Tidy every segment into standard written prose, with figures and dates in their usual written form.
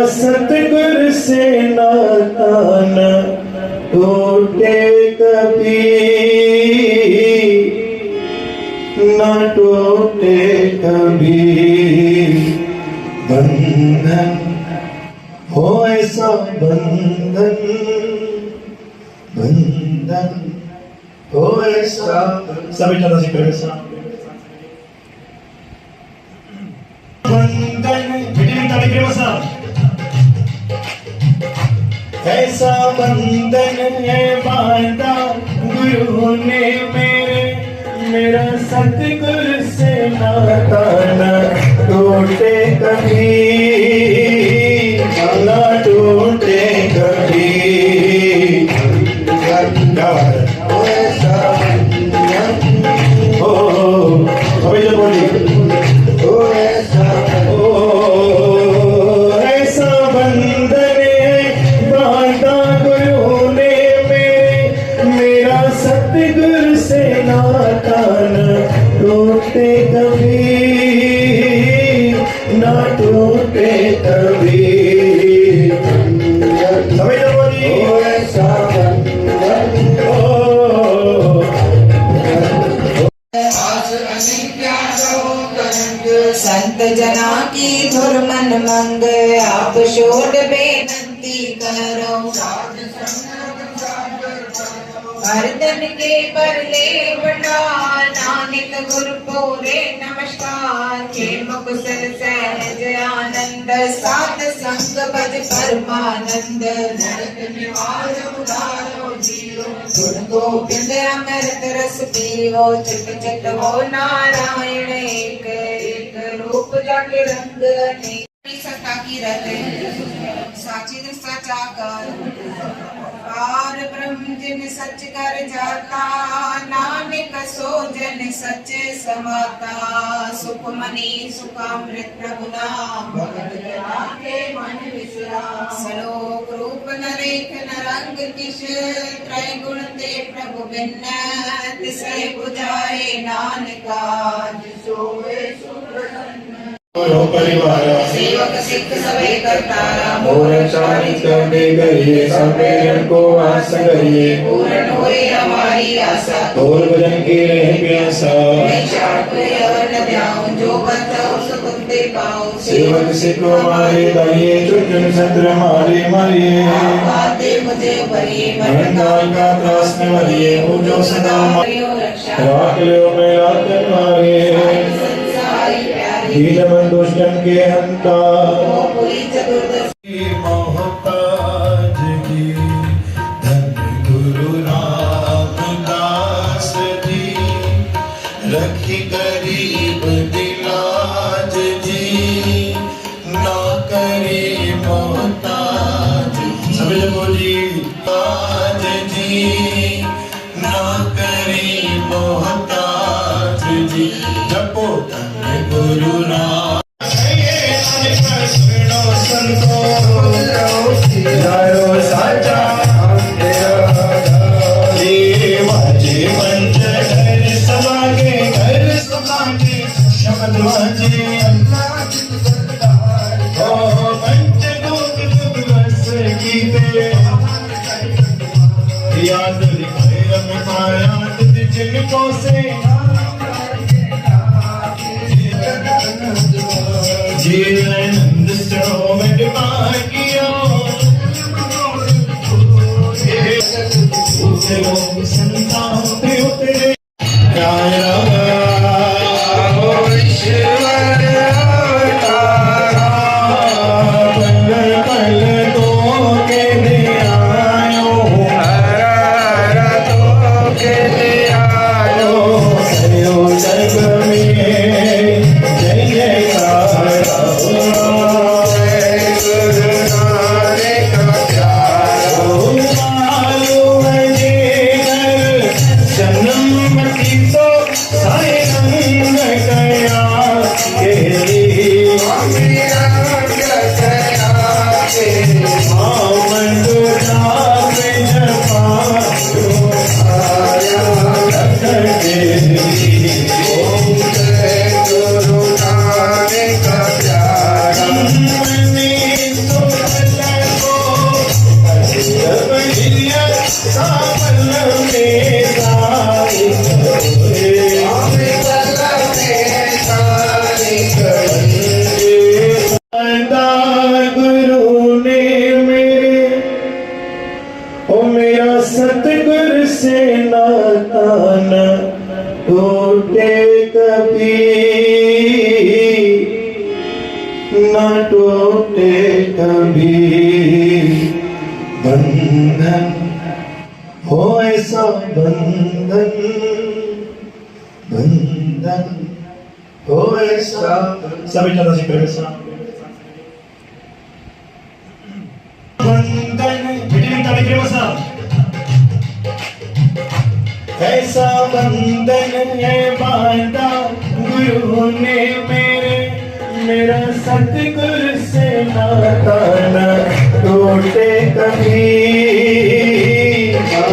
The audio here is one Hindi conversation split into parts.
सतगुरु से नाता न टूटे कभी, न टूटे कभी बंधन हो ऐसा बंधन, बंधन हो ऐसा। सभी तरह से करें ऐसा बंधन है बांधा गुरु ने मेरे, मेरा सतगुरु से नाता न टूटे कभी, न टूटे कभी। अभी जो बोली सतगुरु से नाता न टूटे कभी, न टूटे कभी। संत जना की धुर मन मंग, आप छोड़ बेनती करो। हरदन के परले बटा नानक गुरु पूरे नमस्कार। के मुकुसल सहज आनंद, साध संग भज परमानंद। नरक निवार उदारो जीव, गुण गोविंद अमृत रस पीवो। चित चित हो नारायण एक एक, रूप जग रंग अनेक। सत्ता की रत साची सचाकर, पार ब्रह्म जिन सच कर जाता। नानक सो जन सच्चे समाता। सुख मनी सुखामृत प्रभु नाम, भगत जना के मन विश्राम। सलोक रूप नरेख नरंग किश, त्रय गुण ते प्रभु भिन्न। तिसरे बुझाए नानका, जिसोए सुप्रसन्न। परिवार सेवक सिख सभे करतारा, मोर चारित करने करिए। सम्मेलन को आस करिए, पूर्ण होए हमारी आशा। और भजन की रहे प्यासा। जो बचाओ सुख दे पाओ। सेवक सिख हमारे दाइए, चुन सत्र हमारे मारिए। बातें मुझे भरिए, काल का त्रास न भरिए। हो जो सदा राख लो मेरा तुम्हारे। दीन मन दुष्टन के हंता, मोहताज की धन गुरु रामदास जी। रखी गरीब दिलाज जी, ना करी मोहताज। सभी लोग बोली ताज जी, ना करी मोहताज जी। जपो गुरु नाम सुनो संतो, जायो साचा वाजे पंच घर समागे, घर समागे शब्द वाजे। पंचभूत बस गीते, याद दिखाए माया जिनको से। जीवनंद स्रोमट भाग्यो, उतरो संतान उतरे। ना टूटे कभी बंधन हो ऐसा बंधन बंधन हो ऐसा सभी ज्यादा सीख रहे बंधन ऐसा बंधन है बांधा गुरु ने मेरे मेरा सतगुरु से नाता न टूटे कभी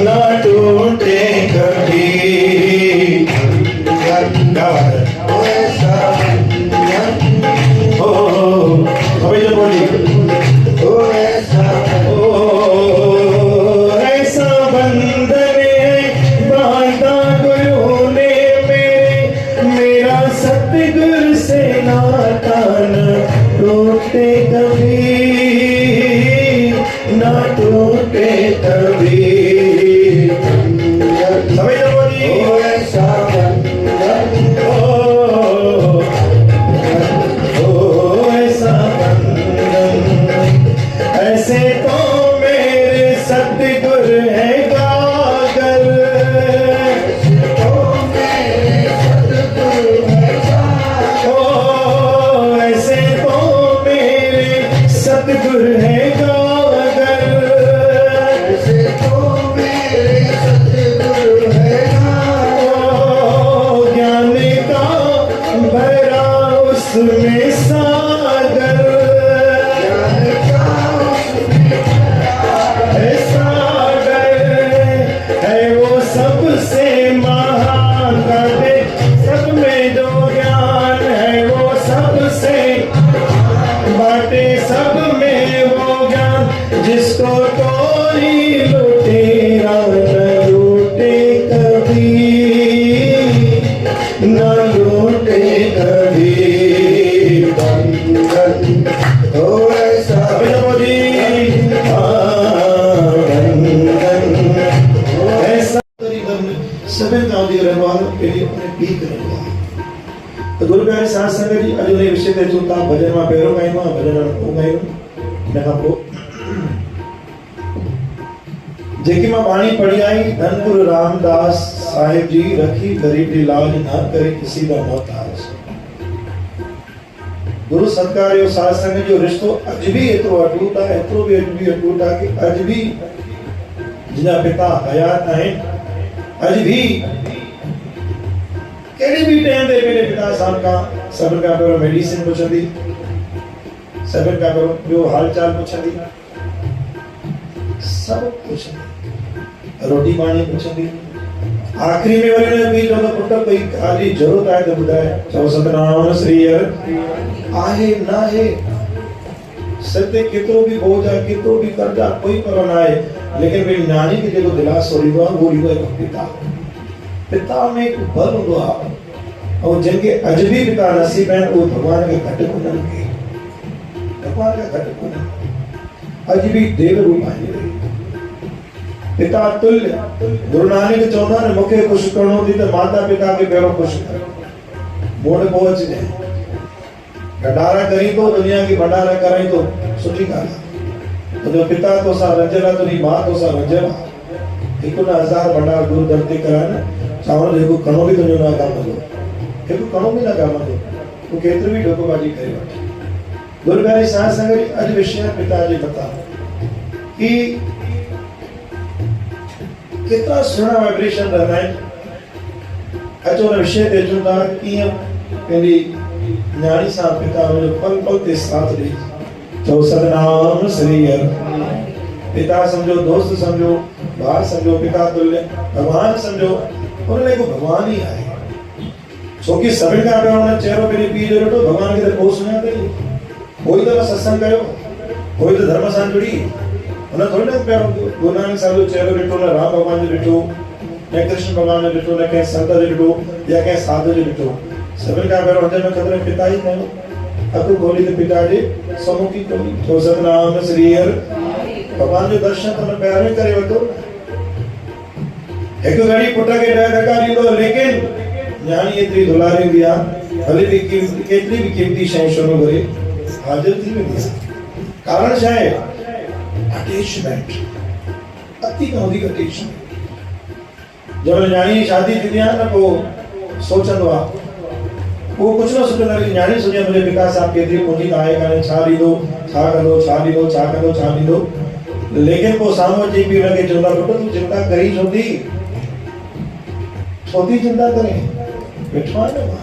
ना टूटे कभी ऐसा बंधन है बांधा गुरु ने मेरा सतगुरु से नाता न टूटे कभी ना टूटे कभी समझ लो जी ऐसा बंधन ऐसा बंधन ऐसे तो मेरे सतगुरु है गागर ऐसे तो मेरे सतगुरु है गागर ऐसे तो मेरे सतगुरु है ज्ञान का भरा उसमें सागर है वो सबसे महान कटे सब में जो ज्ञान है वो सबसे बाटे सब में वो ज्ञान जिसको कोई लुटेरा न लूटे कभी न लूटे कभी बंधन हो ऐसा सभी गांव दी रहवालों के लिए अपने पीक रहवा तो गुरु प्यारे साथ संगत जी अजो ने विषय दे चुका भजन में पैरों गाइनो भजन को गाइनो नका को जेकी मां वाणी पढ़ी आई धन गुरु रामदास साहिब जी रखी गरीब दी लाज ना करे किसी का मोहताज गुरु सत्कार्यो साथ संगत जो रिश्तो अज भी एतरो अटूट है एतरो भी अटूट है कि अज भी जिना पिता हयात है अज भी केड़ी भी टाइम दे मेरे पिता साहब का सबर का करो मेडिसिन पुछंदी सबर का करो जो हाल चाल पुछंदी सब पुछंदी रोटी पानी पुछंदी आखिरी में वरी ने भी जो पुट कोई खाली जरूरत आए तो बुधाए चो सतनाम श्री हर आहे ना है सत्य कितो भी बोझ है कितो भी कर्जा कोई परवाह ना है लेकिन वे नानी के जो दिलासो रिवा वो रिवा एक पिता पिता में एक बल हुआ और जिनके अज भी पिता नसीब है वो भगवान के घट को न के भगवान का घट को न अज भी देव रूप आए पिता तुल्य गुरु नानक चौथा ने मुखे खुश करणो थी तो माता पिता के पैरों खुश कर मोड़ पहुंच जाए गडारा करी तो दुनिया की भंडारा करी तो सुठी गाल तो जो पिता तो सा रंजला तो नहीं मां तो सा रंजला एक ना 1000 भंडार गुरु धरती कराने चावल देखो कणो भी तो ना काम दो देखो कणो भी ना काम दो तो केतरी भी ढोकोबाजी करे बैठे गुरु प्यारे साथ संगत आज विषय पिताजी बता कि कितना सुना वाइब्रेशन रहना है अचो विषय दे जुदा किया पेरी न्याणी सा पिता जो पल पल के साथ दी तो सतनाम श्री हर पिता समझो दोस्त समझो भाई समझो पिता तुल्य भगवान समझो उन्हें को भगवान ही आए छोकी सभी का उन्हें चेहरों पे पी जो तो भगवान के तरफ पहुंच सुना दे कोई तो सत्संग करो कोई तो धर्म सां जुड़ी उन्हें थोड़ी ना प्यारो गुरु नानक साहब जो चेहरो डिठो ना राम भगवान जो डिठो न कृष्ण भगवान जो डिठो न के संत जो डिठो या के साधु जो डिठो सभी का प्यारो हृदय में खतरे पिता ही कहो अकु गोली के पिता जी समुखी कोली तो सतनाम श्री हर भगवान जो दर्शन तुम प्यार में करे वतो एक घड़ी पुट के डर धका दी तो लेकिन ज्ञानी इतनी दुलारी दिया भले भी केतिरी भी कीमती शइ छो न घुरे हाज़िर थी वेंदी आहे। कारण छा आहे? अटैचमेंट, अति खां वधीक अटैचमेंट। जब न्याणी जी शादी थींदी आहे न पोइ सोचंदो आहे, वो कुछ न सोचंदो आहे, न्याणी सोचे मुंहिंजे पिता साहब केतिरी पूंजी आहे काने, छा ॾींदो, छा कंदो, छा ॾींदो, छा कंदो, छा ॾींदो। लेकिन पोइ साम्हूं अची बि हुनखे चवंदा, पुटु तूं चिंता करी छो थी चिंता करे, वेठो आहे न मां।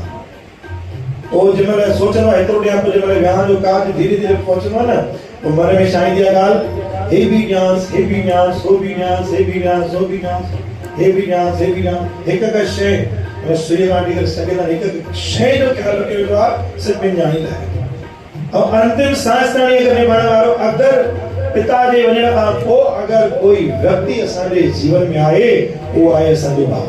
पोइ जंहिंमहिल सोचंदो आहे एतिरो ॾियां, पोइ जंहिंमहिल विहांउ जो कार्ज धीरे धीरे पहुचंदो आहे न, पोइ मन में छा ईंदी आहे ॻाल्हि, हे बि ॾियांसि, हे बि ॾियांसि, हो बि ॾियांसि, हे बि ॾियांसि, हो बि ॾियांसि, हे बि ॾियांसि, हे बि ॾियांसि। हिकु हिकु शइ सुई वाटी करे सघंदा, हिकु हिकु शइ जो ख़्यालु रखियो वेंदो आहे सिर्फ़ु पंहिंजी न्याणी लाइ। ऐं अंतिम सांस ताईं अगरि निभाइण वारो अगरि पिता जे वञण खां पोइ अगरि कोई व्यक्ति असांजे जीवन में आहे, उहो आहे असांजो भाउ।